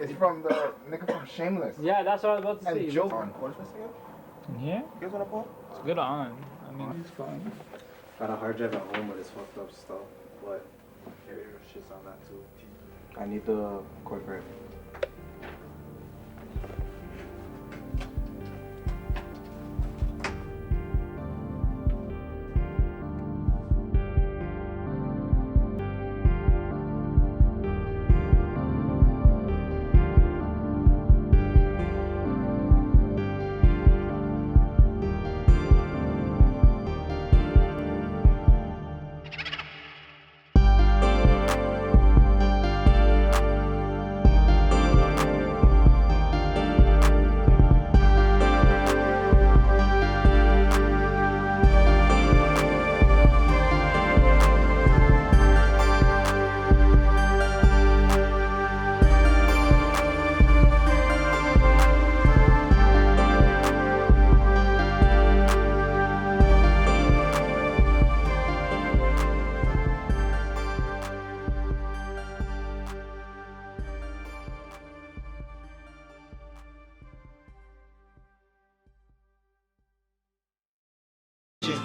It's from the nigga from Shameless. Yeah, that's what I was about to say. And Joe. Yeah? You guys wanna pull? It's good on. I mean, it's fine. Got a hard drive at home with his fucked up stuff, but shit's on that too. I need the corporate.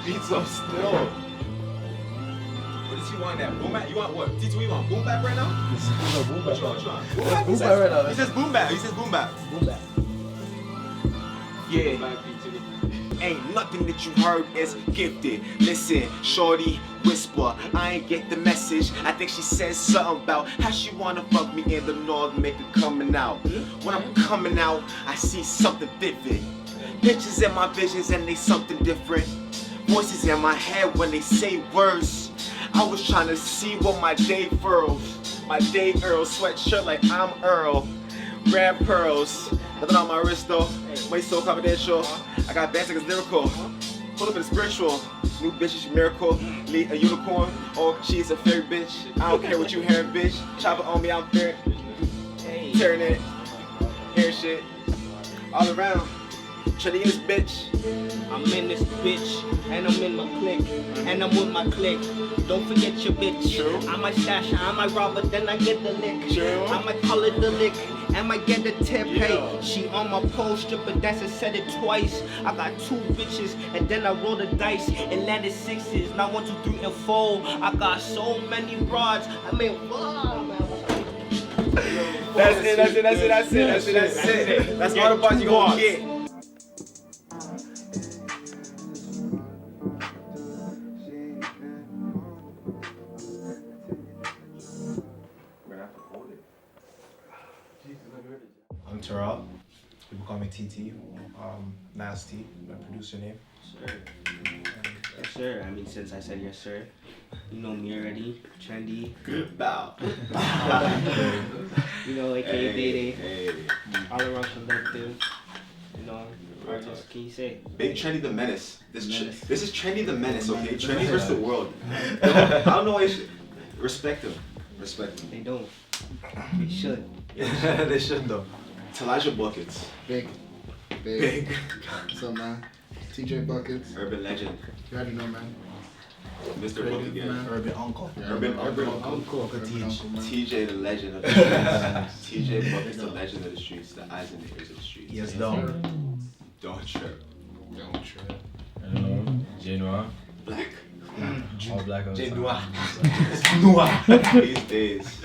Beats up still. What does he want that? Boom bap? You want what? T2, you want boom bap right now? This is boom bap. Which one? Boom bap right now. He says boom bap. He says boom bap. Boom bap. Yeah. Ain't nothing that you heard is gifted. Listen, shorty, whisper. I ain't get the message. I think she said something about how she wanna fuck me in the north, make it coming out. When I'm coming out, I see something vivid. Pictures in my visions and they something different. Voices in my head when they say words. I was trying to see what my day furls. My day Earl, sweatshirt like I'm Earl. Red pearls, nothing on my wrist though. Way so confidential. I got bands like it's lyrical. Pull up in spiritual. New bitch is a miracle. Lead a unicorn. Oh, she's a fairy bitch. I don't care what you hearing, bitch. Chop it on me, I'm fair. Tearing it. Hair shit. All around. Trying to use bitch. I'm in this bitch, and I'm in my clique, and I'm with my clique. Don't forget your bitch. True. I might stash her, I might rob her, then I get the lick. True. I might call it the lick, and might get the tip. Yeah. Hey, she on my pole, stripper dancer, said it twice. I got 2 bitches, and then I roll the dice and landed 6s. Now 1, 2, 3, and 4. I got so many broads. I mean, wow, man. That's it. That's all the bars you gonna get. I'm Terrell. People call me TT. Nasty, my producer name. Sir. Yes, sir. I mean, since I said yes, sir, you know me already. Trendy. Good bow. You know, aka Day. Hey. All around collective. You know, artist. Can you say? Big Trendy the Menace. This is Trendy the Menace, okay? Trendy versus the world. I don't know why you should respect him. Respect him. They don't. They should. They should though. Elijah Buckets. Big. What's up, man? TJ Buckets. Urban legend. You already know, man. Mr. Book again. Urban uncle. Urban uncle. Uncle Teach. TJ the legend of the streets. TJ Buckets the legend of the streets. The eyes and the ears of the streets. Yes, dog. Don't trip. Don't trip. Hello, J Noir. Black. All black all the time. Noir. These days.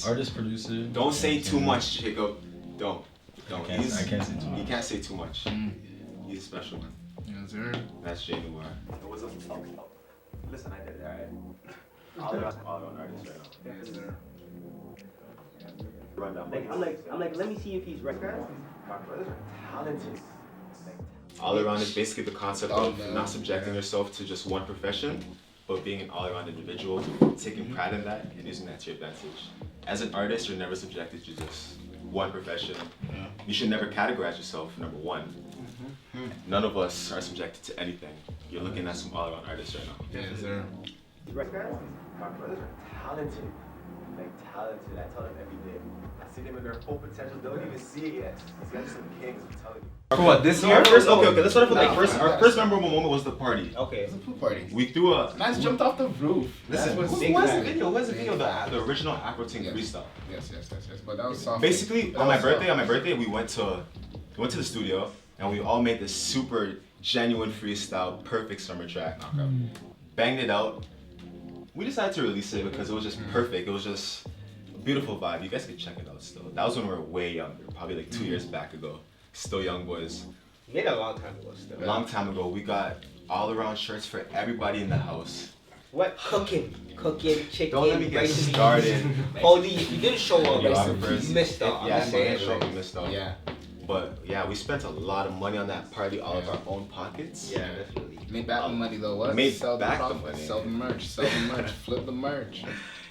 Artist, producer. Don't say too much, Jacob. Don't. I can't say too much. He can't say too much. He's a special one. Yes, sir. That's J Noir. What's up? Listen, I did it, alright? All around artists right now. Yes, sir. Run down. I'm like, let me see if he's right. My brothers are talented. All around is basically the concept of not subjecting yourself to just one profession, but being an all-around individual, taking pride in that and using that to your advantage. As an artist, you're never subjected to just one profession. You should never categorize yourself, number one. None of us are subjected to anything. You're looking at some all-around artists right now. Yes, sir. My brothers are talented. talented. I tell them every day. I see them in their full potential. They don't even see it yet. These guys are some kings, I'm telling you. For what, this year? Okay, let's start off with like our first memorable moment was the party. Okay. It's a pool party. We threw a... Nice jumped off the roof. Listen, That was where's the video? Where's the video? The original Afro Ting Yes. freestyle. Yes. But that was soft. Basically, on my birthday, we went to the studio and we all made this super genuine freestyle, perfect summer track. Banged it out. We decided to release it because it was just perfect. It was just a beautiful vibe. You guys could check it out still. That was when we were way younger, probably like 2 years back ago. Still young boys. Made a long time ago still. A long time ago, we got all around shirts for everybody in the house. What? Cooking, chicken, Don't let me get rice and started. Holy, you didn't show up. Videographers. You missed out. Yeah, I'm saying. we missed out. Yeah. But yeah, we spent a lot of money on that party, all of our own pockets. Yeah, definitely. Made back the money though. What? Made Sell back the profit, money. Sell the merch. Flip the merch.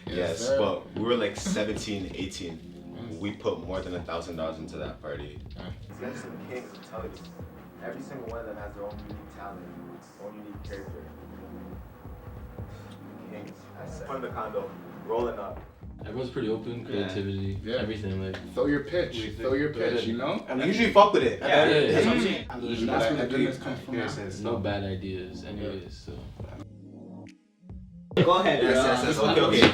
Yes, sir. but we were like 17, 18. We put more than $1,000 into that party. These guys are some kings, I'm telling you. Every single one of them has their own unique talent, own unique character. Kings. From the condo, rolling up. Everyone's pretty open, creativity, Yeah. everything. Like, Throw your pitch. Throw your pitch. You know. And we usually fuck with it. Yeah, yeah, that's what I'm saying. That's where the goodness comes from. there's no bad ideas, anyways. So. Go ahead. Yes. Okay.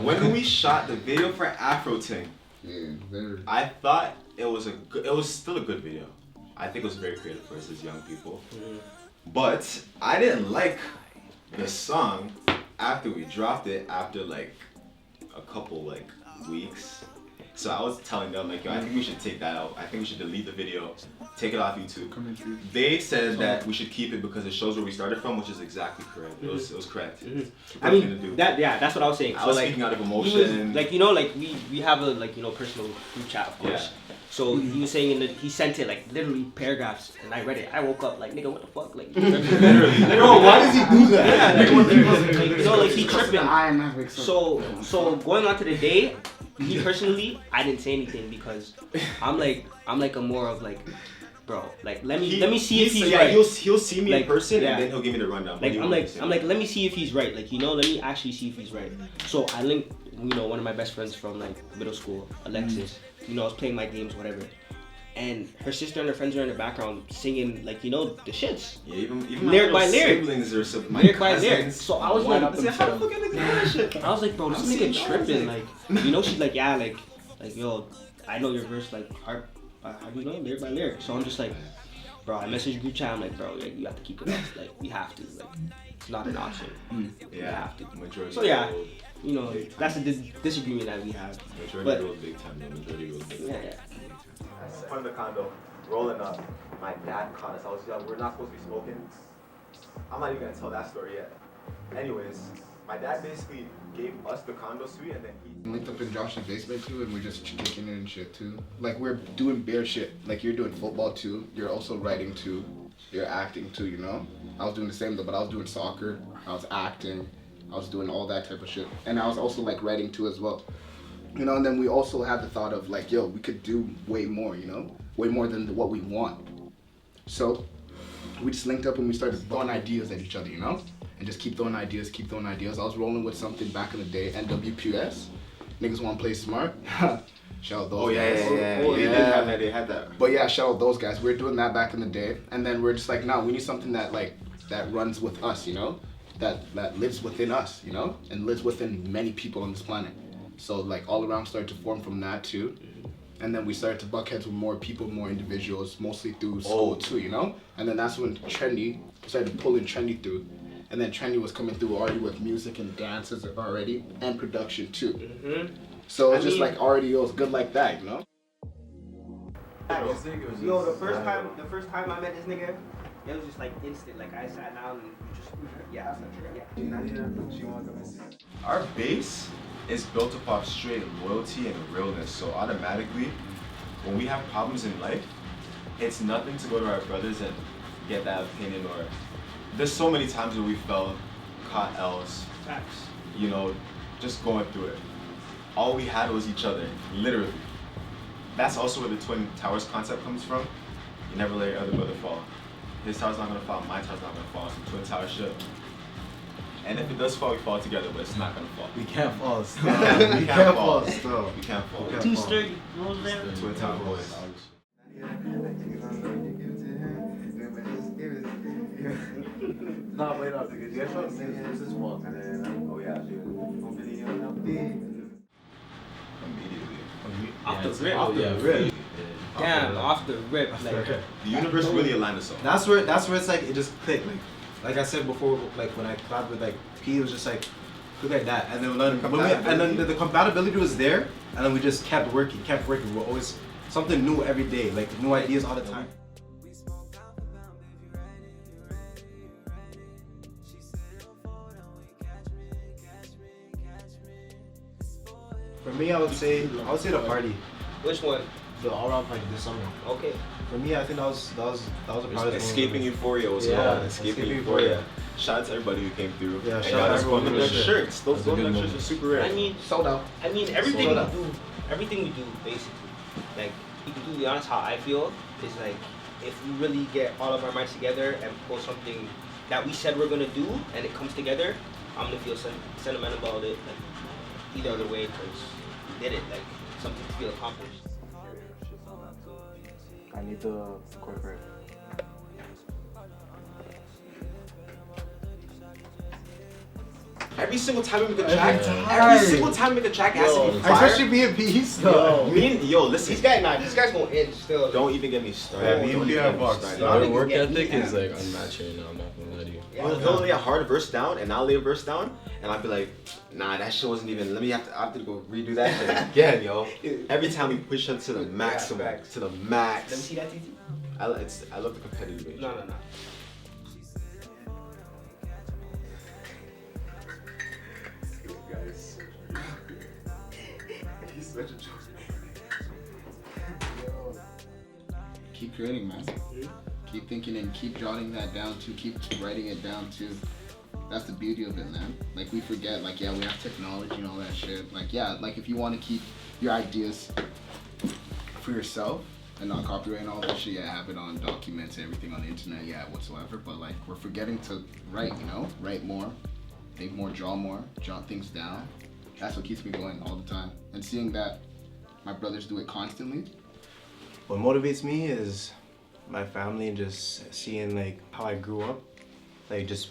When we shot the video for Afro Ting, Yeah. They're. I thought it was still a good video. I think it was very creative for us as young people. But I didn't like the song after we dropped it after like a couple like weeks. So I was telling them like, yo, I think we should take that out. I think we should delete the video, take it off YouTube. They said that we should keep it because it shows where we started from, which is exactly correct. It was correct. I mean, that's what I was saying. I was like, speaking out of he emotion. was, like, you know, like we have a like, you know, personal group chat, of course. Yeah. So he was saying he sent it like literally paragraphs, and I read it. I woke up like, nigga, what the fuck, like. Literally. Bro, why does he do that? Yeah, like, you know, like he tripping. So going on to the day, me personally, I didn't say anything because I'm like a more of like, bro, like let me see if he's right. He'll see me Like, in person yeah. and then he'll give me the rundown. Like I'm like let me see if he's right. Like, you know, let me actually see if he's right. So I linked, you know, one of my best friends from like middle school, Alexis. You know, I was playing my games, whatever. And her sister and her friends are in the background singing, like, you know, the shits. Yeah, even Lyric my by lyric. siblings or some, my Lyric by cousins. lyric. So I was like, how the fuck are they doing that shit? I was like, bro, this nigga tripping. Like, you know, she's like, yeah, like, yo, I know your verse, like, how do you know, lyric by lyric. So I'm just like, bro, I messaged group chat. I'm like, bro, like, you have to keep it up. Like, we have to. Like, it's not an option. We have to. Majority. So yeah, you know, that's a disagreement that we have. Majority rules big time. The majority rules big time. Yeah. From the condo, rolling up. My dad caught us. I was young. We're not supposed to be smoking. I'm not even gonna tell that story yet. Anyways, my dad basically gave us the condo suite and then he Linked up in Josh's basement too, and we're just kicking it and shit too. Like we're doing bare shit. Like you're doing football too. You're also writing too. You're acting too. You know. I was doing the same though, but I was doing soccer. I was acting. I was doing all that type of shit, and I was also like writing too as well. You know, and then we also had the thought of like, yo, we could do way more. You know, way more than what we want. So we just linked up and we started throwing ideas at each other. You know. And just keep throwing ideas. I was rolling with something back in the day, NWPS. Niggas want to play smart. Shout out those guys. They had that. But yeah, shout out those guys. We were doing that back in the day. And then we're just like, no, we need something that that runs with us, you know? That lives within us, you know? And lives within many people on this planet. So like all around started to form from that too. And then we started to buck heads with more people, more individuals, mostly through school too, you know? And then that's when Trendy started pulling Trendy through. And then Trendy was coming through already with music and dances already, and production too. Mm-hmm. So it's just like already it was good like that, you know? Yo, the first time I met this nigga, it was just like instant. Like I sat down and just Our base is built upon straight loyalty and realness. So automatically, when we have problems in life, it's nothing to go to our brothers and get that opinion or. There's so many times where we fell, caught L's, facts. you know, just going through it. All we had was each other, literally. That's also where the Twin Towers concept comes from. You never let your other brother fall. His tower's not gonna fall, my tower's not gonna fall. It's a Twin Tower ship. And if it does fall, we fall together, but it's not gonna fall. We can't fall still. We can't fall. still. We can't fall. can't Too fall. sturdy. Rules there. Twin Town boys. Nah, wait up, because you guys know this is one. Oh yeah, Immediately. Off the rip. Off the rip. Damn, off the rip. Like, The universe really aligned us all. That's where it's like it just clicked. Like I said before, like when I collabed with like P, it was just like look at that, and then the compatibility was there, and then we just kept working. We're always something new every day, like new ideas all the time. For me, I would say the party, which one? the all-around party this summer. Okay. For me, I think that was a part of Escaping Euphoria was Yeah, called. Escaping Escaping Euphoria. Euphoria. Shout out to everybody who came through. Yeah, And shout got out us everyone golden who duck did that. shirts. Those That's a golden good duck shirts are super rare. I mean, Sold out. everything Sold out. we do, basically, like, to be completely honest, how I feel is like, if we really get all of our minds together and pull something that we said we're gonna do, and it comes together, I'm gonna feel sentimental about it, like, either other way, because we did it, like, something to feel accomplished. I need the corporate. Every single time we make a track, it has to be fire. Especially being peace. Listen. These guys gonna end still. Don't even get me started. Yeah, me and you have box. Our work ethic is like unmatched right now. I'm not gonna lie to you. He'll lay a hard verse down, and I'll lay a verse down, and I'll be like, nah, that shit wasn't even. I have to go redo that shit again, yo. Every time we push it to the maximum, to the max. Let me see that, TT. I love the competitive nature. No. Guys, he's such a joke. Keep creating, man. Keep thinking and keep jotting that down too. Keep writing it down too. That's the beauty of it, man. Like we forget, like yeah, we have technology and all that shit. Like yeah, like if you want to keep your ideas for yourself and not copyright and all that shit, yeah, have it on documents and everything on the internet, yeah, whatsoever. But like we're forgetting to write, you know, write more, think more, jot things down. That's what keeps me going all the time. And seeing that my brothers do it constantly. What motivates me is my family and just seeing like how I grew up, like just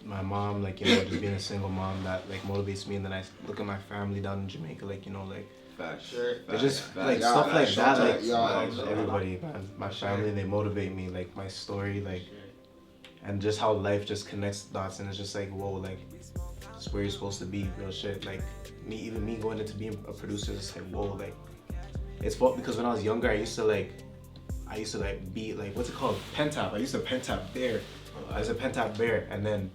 my mom, like, you know, just being a single mom, that like motivates me. And then I look at my family down in Jamaica, like, you know, like Facts. it's just Facts. like Yeah, stuff like that, like yeah, everybody, man, my family, they motivate me, like my story, like, and just how life just connects dots, and it's just like, whoa, like it's where you're supposed to be, real shit. Like me going into being a producer, it's like, whoa, like it's fun because when I was younger, I used to be like, what's it called, pen tap. I used to pen tap bear. I was a pen tap bear, and then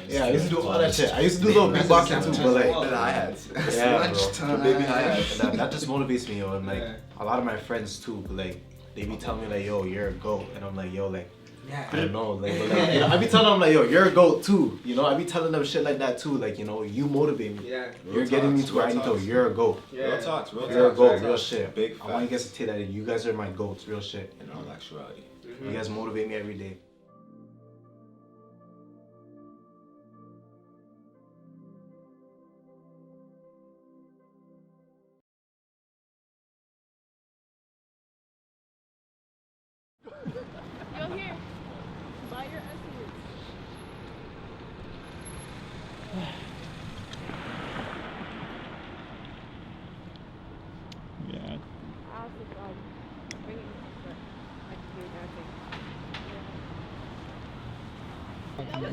yeah, I used to do all that shit. I used to do little beatboxing too, but like The hi-hats. yeah, bro. The baby hi-hats. And that just motivates me, yo. And like a lot of my friends too, like they be telling me like, yo, you're a GOAT, and I'm like, yo, like I don't know, like, but, like, you know, I be telling them like, yo, you're a GOAT too, you know. I be telling them shit like that too, like, you know, you motivate me. Yeah. You're getting me to where I need to go. You're a GOAT. Real talks, You're a GOAT, real shit. Big I want you guys to take that in. You guys are my GOATs, real shit. In all actuality. You guys motivate me every day. Yo, here. Buy your essays. Yeah. I also bring it, but I can do that thing.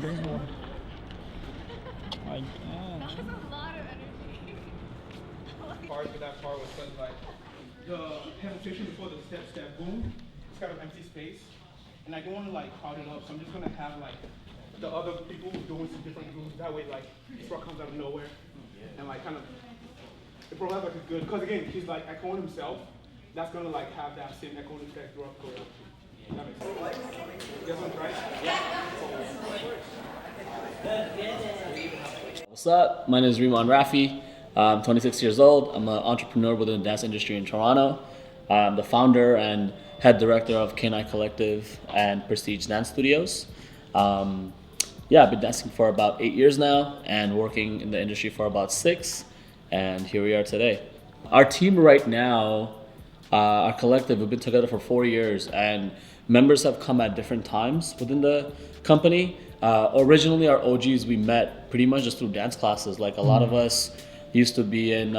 Bring more. I can. That was a lot of energy. Part of that part was when like the penetration before the step boom, it's got an empty space, and I don't want to like crowd it up, so I'm just gonna have like the other people doing some different grooves. That way, like this rock comes out of nowhere, and like kind of it provides like a good. Because again, he's like echoing himself. That's gonna like have that same echoing effect throughout the choreography. That makes sense. You guys wanna try it? What's up? My name is Riman Rafi. I'm 26 years old. I'm an entrepreneur within the dance industry in Toronto. I'm the founder and head director of K9 Collective and Prestige Dance Studios. yeah, I've been dancing for about 8 years now and working in the industry for about 6. And here we are today. Our team right now, our collective, we've been together for 4 years, and members have come at different times within the company. Originally, our OGs, we met pretty much just through dance classes. Like a lot of us used to be in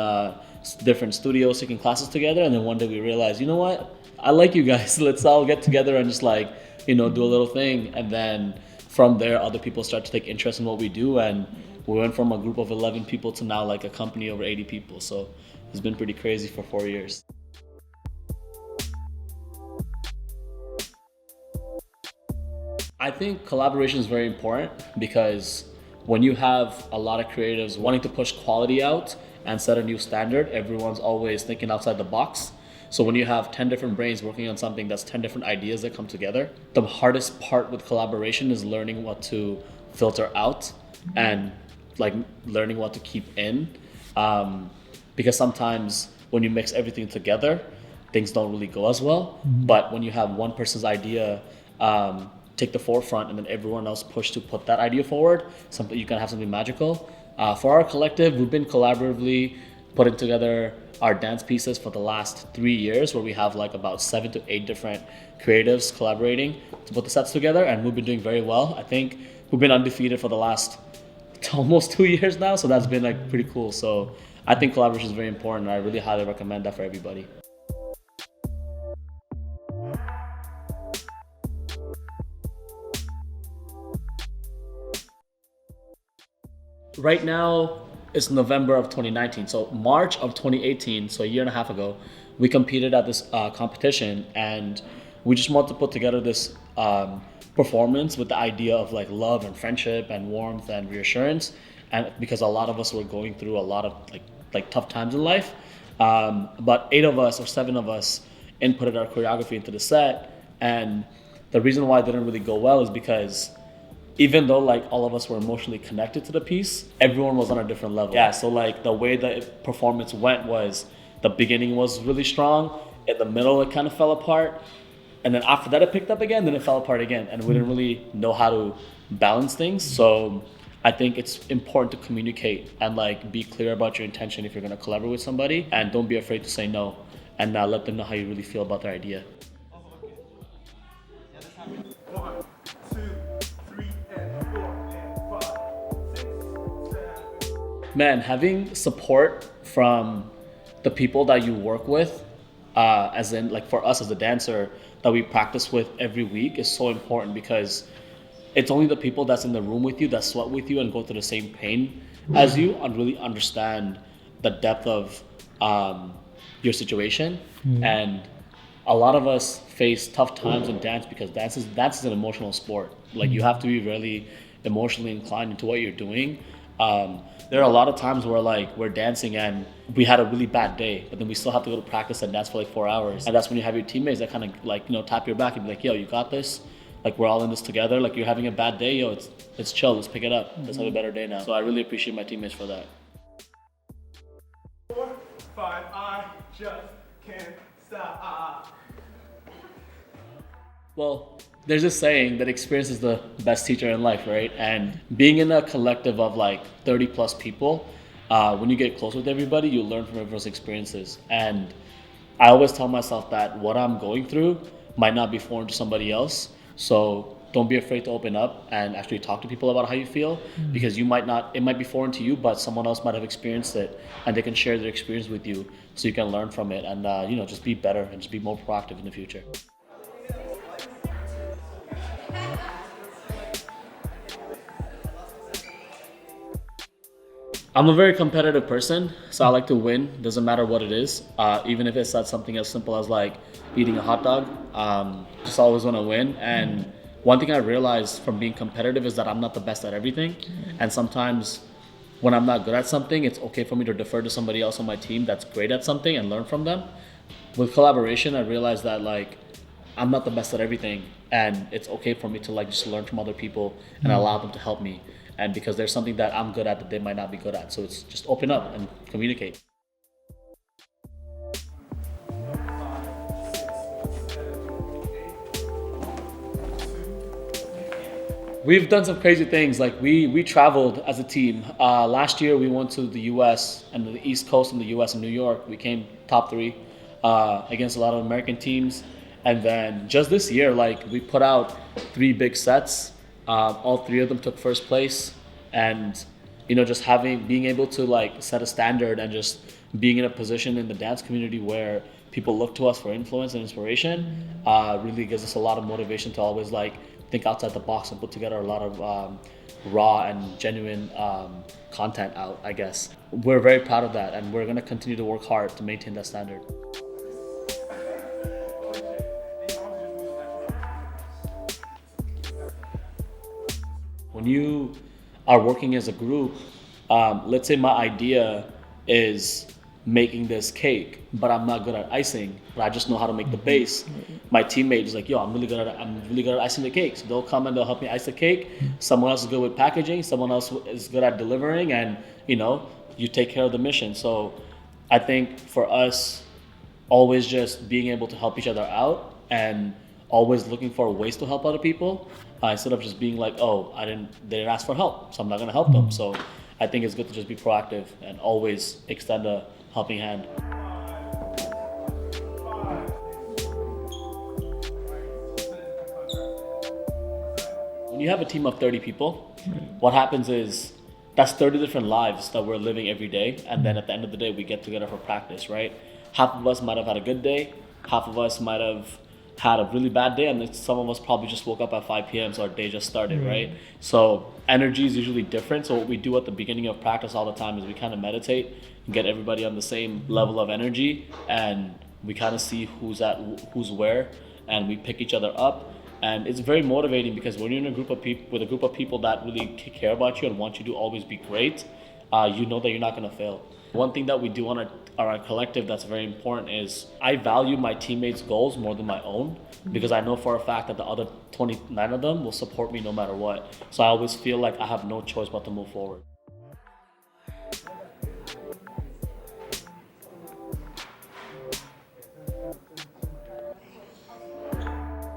different studios taking classes together, and then one day we realized, you know what? I like you guys. Let's all get together and just like, do a little thing. And then from there, other people start to take interest in what we do, and we went from a group of 11 people to now like a company over 80 people. So it's been pretty crazy for 4 years. I think collaboration is very important because when you have a lot of creatives wanting to push quality out and set a new standard, everyone's always thinking outside the box. So when you have 10 different brains working on something, that's 10 different ideas that come together. The hardest part with collaboration is learning what to filter out and like learning what to keep in. Because sometimes when you mix everything together, things don't really go as well. But when you have one person's idea take the forefront and then everyone else push to put that idea forward, something you can have something magical. For our collective, we've been collaboratively putting together our dance pieces for the last 3 years, where we have like about 7 to 8 different creatives collaborating to put the sets together, and we've been doing very well. I think we've been undefeated for the last almost 2 years now, so that's been like pretty cool. So I think collaboration is very important, and I really highly recommend that for everybody. Right now, it's November of 2019. So March of 2018, so a year and a half ago, we competed at this competition, and we just wanted to put together this performance with the idea of like love and friendship and warmth and reassurance. And because a lot of us were going through a lot of like tough times in life, about 8 of us or 7 of us inputted our choreography into the set. And the reason why it didn't really go well is because even though like all of us were emotionally connected to the piece, everyone was on a different level. Yeah, so like the way the performance went was the beginning was really strong, in the middle it kind of fell apart, and then after that it picked up again, then it fell apart again, and we didn't really know how to balance things. So I think it's important to communicate and like be clear about your intention if you're gonna collaborate with somebody, and don't be afraid to say no, and let them know how you really feel about their idea. Man, having support from the people that you work with, as in like for us as a dancer that we practice with every week, is so important, because it's only the people that's in the room with you, that sweat with you and go through the same pain as you, and really understand the depth of your situation. And a lot of us face tough times in dance because dance is an emotional sport. Like you have to be really emotionally inclined into what you're doing. There are a lot of times where like we're dancing and we had a really bad day, but then we still have to go to practice and dance for like 4 hours. And that's when you have your teammates that kind of like, tap your back and be like, yo, you got this. Like we're all in this together. Like you're having a bad day, yo, it's chill. Let's pick it up. Let's have a better day now. So I really appreciate my teammates for that. 4, 5, I just can't stop. Well, there's this saying that experience is the best teacher in life, right? And being in a collective of like 30 plus people, when you get close with everybody, you learn from everyone's experiences. And I always tell myself that what I'm going through might not be foreign to somebody else. So don't be afraid to open up and actually talk to people about how you feel, because it might be foreign to you, but someone else might have experienced it and they can share their experience with you so you can learn from it and, just be better and just be more proactive in the future. I'm a very competitive person, so I like to win. Doesn't matter what it is. Even if it's something as simple as like eating a hot dog, just always want to win. And one thing I realized from being competitive is that I'm not the best at everything. And sometimes when I'm not good at something, it's okay for me to defer to somebody else on my team that's great at something and learn from them. With collaboration, I realized that like I'm not the best at everything, and it's okay for me to like just learn from other people and allow them to help me. And because there's something that I'm good at that they might not be good at. So it's just open up and communicate. We've done some crazy things. Like we traveled as a team. Last year we went to the U.S. and the East Coast in the U.S. and New York. We came top three against a lot of American teams. And then just this year, like we put out 3 big sets. All 3 of them took first place, and just being able to like set a standard and just being in a position in the dance community where people look to us for influence and inspiration really gives us a lot of motivation to always like think outside the box and put together a lot of raw and genuine content out, I guess. We're very proud of that, and we're going to continue to work hard to maintain that standard. When you are working as a group, let's say my idea is making this cake, but I'm not good at icing, but I just know how to make the base. My teammate is like, yo, I'm really good at icing the cake. So they'll come and they'll help me ice the cake. Someone else is good with packaging. Someone else is good at delivering, and you take care of the mission. So I think for us, always just being able to help each other out and always looking for ways to help other people instead of just being like, oh, they didn't ask for help, so I'm not gonna help them. So I think it's good to just be proactive and always extend a helping hand. When you have a team of 30 people, what happens is that's 30 different lives that we're living every day, and then at the end of the day we get together for practice, right? Half of us might have had a good day, half of us might have had a really bad day, and then some of us probably just woke up at 5 p.m. so our day just started, right? So energy is usually different. So what we do at the beginning of practice all the time is we kind of meditate and get everybody on the same level of energy, and we kind of see who's where, and we pick each other up. And it's very motivating because when you're in a group of people with a group of people that really care about you and want you to always be great, you know that you're not going to fail. One thing that we do on our collective that's very important is I value my teammates' goals more than my own, because I know for a fact that the other 29 of them will support me no matter what. So I always feel like I have no choice but to move forward.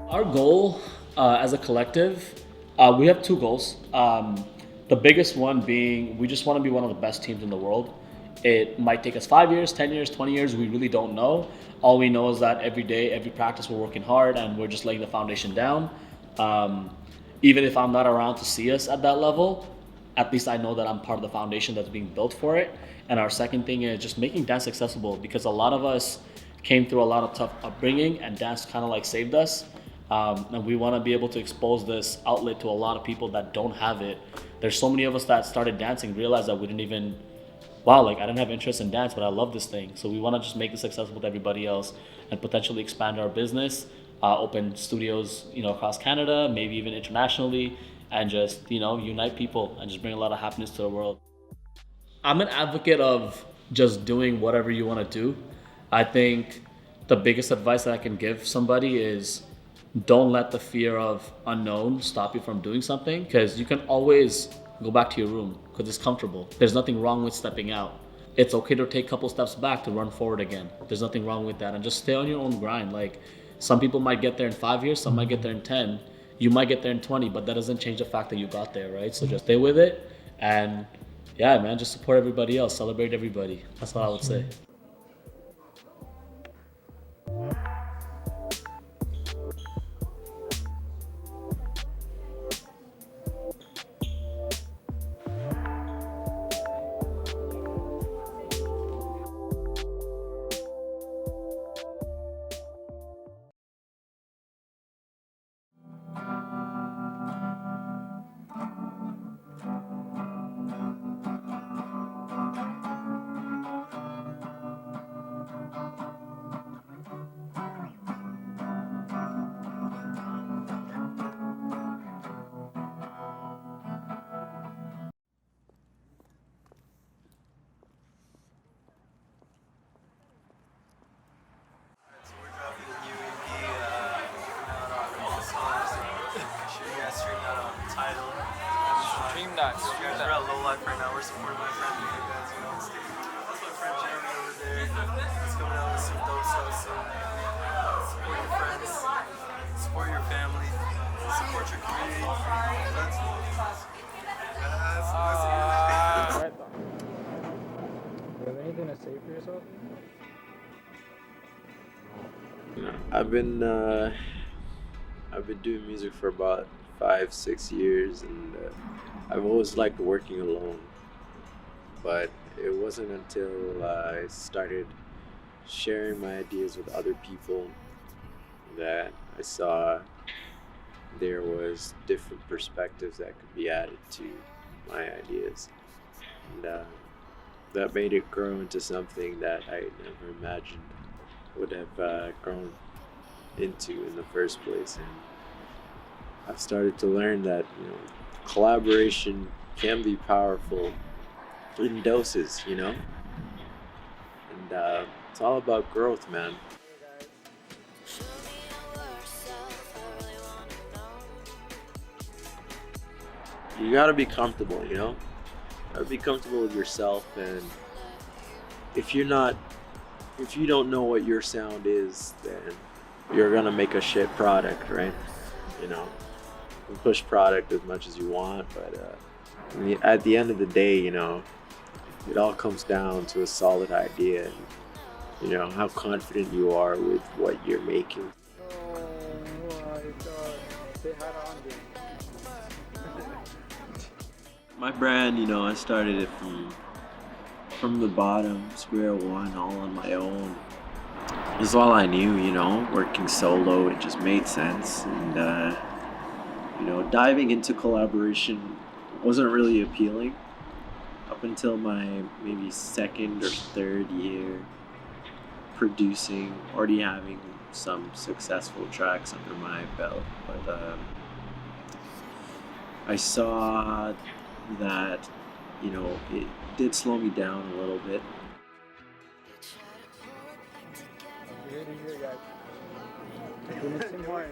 Our goal as a collective, we have 2 goals. The biggest one being we just want to be one of the best teams in the world. It might take us 5 years, 10 years, 20 years. We really don't know. All we know is that every day, every practice, we're working hard and we're just laying the foundation down. Even if I'm not around to see us at that level, at least I know that I'm part of the foundation that's being built for it. And our second thing is just making dance accessible, because a lot of us came through a lot of tough upbringing and dance kind of like saved us. And we want to be able to expose this outlet to a lot of people that don't have it. There's so many of us that started dancing, realized that we didn't even, I didn't have interest in dance, but I love this thing. So we want to just make this accessible to everybody else and potentially expand our business, open studios, across Canada, maybe even internationally, and just, unite people and just bring a lot of happiness to the world. I'm an advocate of just doing whatever you want to do. I think the biggest advice that I can give somebody is don't let the fear of unknown stop you from doing something, because you can always go back to your room because it's comfortable. There's nothing wrong with stepping out. It's okay to take a couple steps back to run forward again. There's nothing wrong with that, and just stay on your own grind. Like, some people might get there in 5 years, some might get there in 10, you might get there in 20, but that doesn't change the fact that you got there, right? So just stay with it, and yeah, man, just support everybody else, celebrate everybody. That's what I would say. We're at Low Life right now. We're supporting my friend. That's my friend Jeremy over there. He's coming out with some dope stuff. So support your friends, support your family. support your community. That's Right. Do you have anything to say for yourself? I've been doing music for about 5-6 years, and I've always liked working alone. But it wasn't until I started sharing my ideas with other people that I saw there was different perspectives that could be added to my ideas, and that made it grow into something that I never imagined would have grown into in the first place. And I've started to learn that, you know, collaboration can be powerful in doses, you know, and it's all about growth, man. You gotta be comfortable, you know? You gotta be comfortable with yourself, and if you don't know what your sound is, then you're gonna make a shit product, right? You know, you can push product as much as you want, but at the end of the day, you know, it all comes down to a solid idea, and, you know, how confident you are with what you're making. Oh my god. Say hi to Andy. My brand, you know, I started it from the bottom, square one, all on my own. This is all I knew, you know, working solo, it just made sense. And, you know, diving into collaboration wasn't really appealing up until my maybe second or third year producing, already having some successful tracks under my belt. But I saw that, you know, it did slow me down a little bit. You heard it here, guys. We're missing more.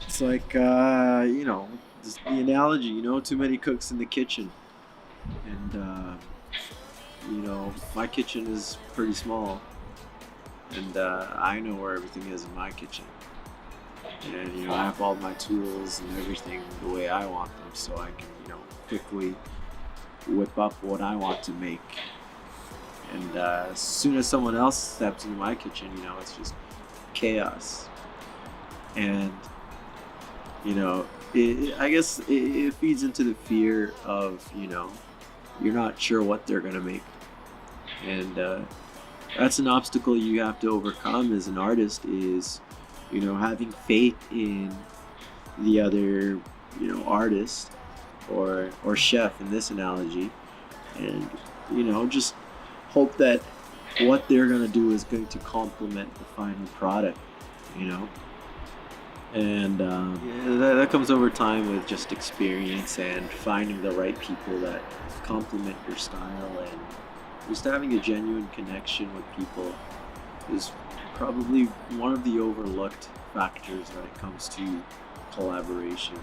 It's like, you know, just the analogy, you know, too many cooks in the kitchen. And, you know, my kitchen is pretty small. And I know where everything is in my kitchen. And, you know, I have all my tools and everything the way I want them, so I can, you know, quickly whip up what I want to make. And as soon as someone else steps into my kitchen, you know, it's just chaos. And, you know, I guess it feeds into the fear of, you know, you're not sure what they're gonna make. And that's an obstacle you have to overcome as an artist, is, you know, having faith in the other, you know, artist or chef in this analogy, and, you know, just hope that what they're gonna do is going to complement the final product, you know. And yeah, that comes over time with just experience and finding the right people that complement your style, and just having a genuine connection with people is probably one of the overlooked factors when it comes to collaboration.